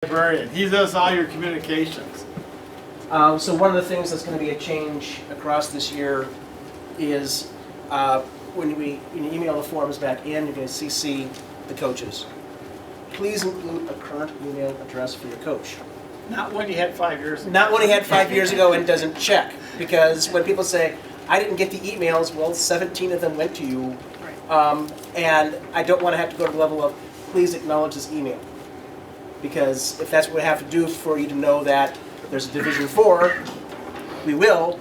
Librarian. He does all your communications. So one of the things that's going to be a change across this year is when you email the forms back in, you're going to CC the coaches. Please include a current email address for your coach. Not one you had 5 years ago. Not one he had 5 years ago and doesn't check. Because when people say, I didn't get the emails, well, 17 of them went to you. And I don't want to have to go to the level of, please acknowledge this email. Because if that's what we have to do for you to know that there's a Division 4, we will,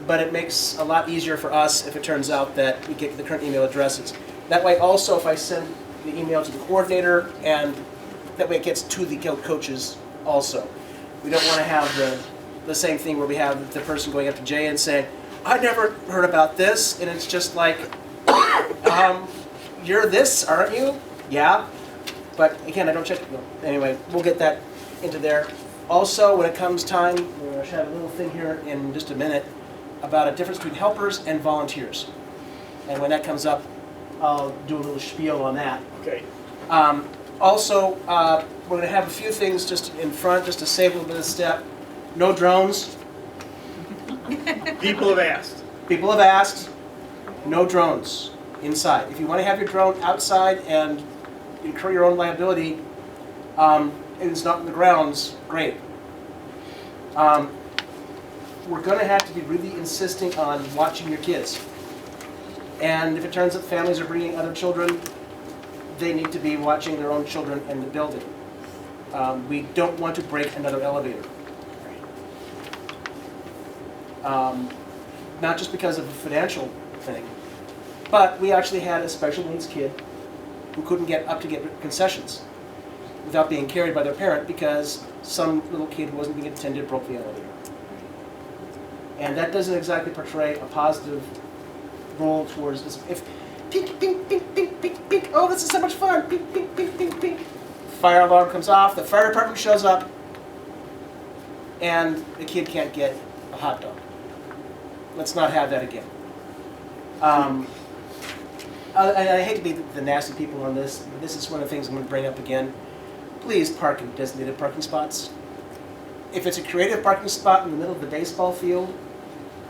but it makes a lot easier for us if it turns out that we get the current email addresses. That way also, if I send the email to the coordinator, and that way it gets to the coaches also. We don't want to have the same thing where we have the person going up to Jay and saying, I never heard about this, and it's just like, you're this, aren't you? Yeah. But again, I don't check. No. Anyway, we'll get that into there. Also, when it comes time, I should have a little thing here in just a minute about a difference between helpers and volunteers. And when that comes up, I'll do a little spiel on that. Okay. Also, we're going to have a few things just in front, just to save a little bit of step. No drones. People have asked. People have asked. No drones inside. If you want to have your drone outside and incur your own liability, and it's not in the grounds, great. We're going to have to be really insisting on watching your kids. And if it turns out families are bringing other children, they need to be watching their own children in the building. We don't want to break another elevator. Not just because of a financial thing, but we actually had a special needs kid who couldn't get up to get concessions without being carried by their parent because some little kid who wasn't being attended broke the elevator. And that doesn't exactly portray a positive role towards this. If pink, pink, pink, pink, pink, pink, oh, this is so much fun, pink, pink, pink, pink, pink. Fire alarm comes off, the fire department shows up, and the kid can't get a hot dog. Let's not have that again. I hate to be the nasty people on this. This is one of the things I'm going to bring up again. Please park in designated parking spots. If it's a creative parking spot in the middle of the baseball field,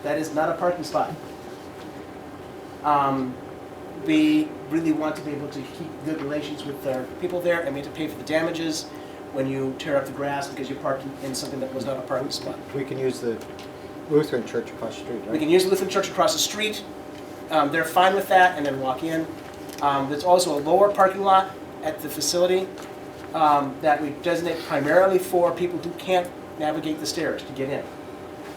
that is not a parking spot. We really want to be able to keep good relations with our people there, and we have to pay for the damages when you tear up the grass because you parked in something that was not a parking spot. We can use the Lutheran church across the street, right? We can use the Lutheran church across the street. They're fine with that, and then walk in. There's also a lower parking lot at the facility that we designate primarily for people who can't navigate the stairs to get in.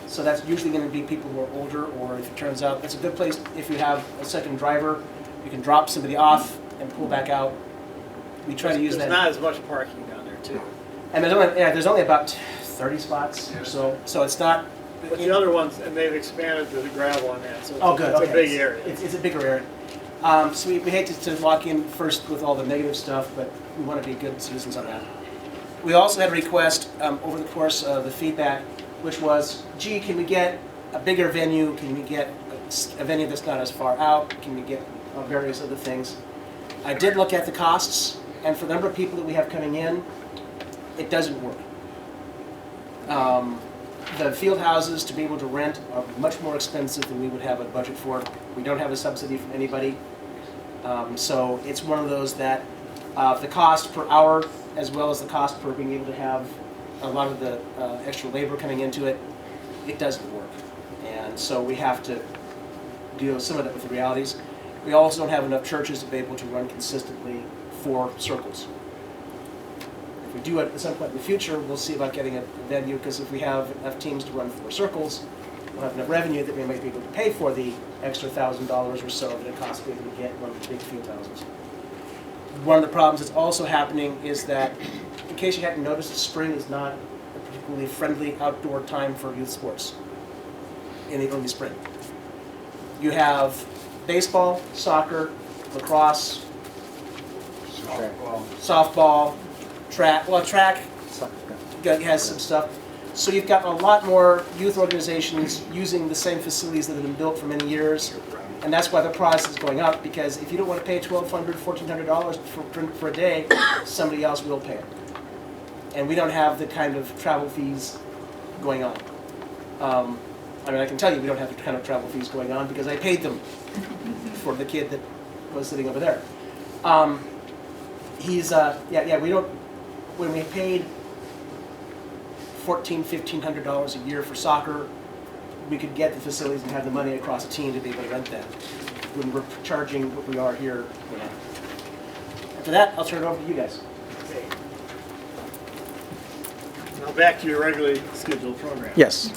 So that's usually going to be people who are older, or if it turns out, it's a good place if you have a second driver. You can drop somebody off and pull back out. We try to use that. There's not as much parking down there, too. And there's only about 30 spots or so. So it's not. But the other ones, and they've expanded the gravel on that, so Oh, good. it's Okay. a big area. It's a bigger area. So we hate to walk in first with all the negative stuff, but we want to be good citizens on that. We also had a request over the course of the feedback, which was, gee, can we get a bigger venue? Can we get a venue that's not as far out? Can we get various other things? I did look at the costs, and for the number of people that we have coming in, it doesn't work. The field houses to be able to rent are much more expensive than we would have a budget for. We don't have a subsidy from anybody. So it's one of those that the cost per hour as well as the cost per being able to have a lot of the extra labor coming into it, it doesn't work. And so we have to deal some of that with the realities. We also don't have enough churches to be able to run consistently 4 circles. If we do it at some point in the future, we'll see about getting a venue, because if we have enough teams to run 4 circles, we'll have enough revenue that we might be able to pay for the extra $1,000 or so that it costs to be able to get one of the big field houses. One of the problems that's also happening is that, in case you hadn't noticed, spring is not a particularly friendly outdoor time for youth sports in the early spring. You have baseball, soccer, lacrosse, softball, track. Well, track has some stuff. So you've got a lot more youth organizations using the same facilities that have been built for many years. And that's why the price is going up, because if you don't want to pay $1,200, $1,400 for a day, somebody else will pay it. And we don't have the kind of travel fees going on. I mean, I can tell you we don't have the kind of travel fees going on because I paid them for the kid that was sitting over there. We don't, when we paid $1,500 a year for soccer, we could get the facilities and have the money across a team to be able to rent that. When we're charging what we are here, we're not. After that, I'll turn it over to you guys. Okay. Now back to your regularly scheduled program. Yes.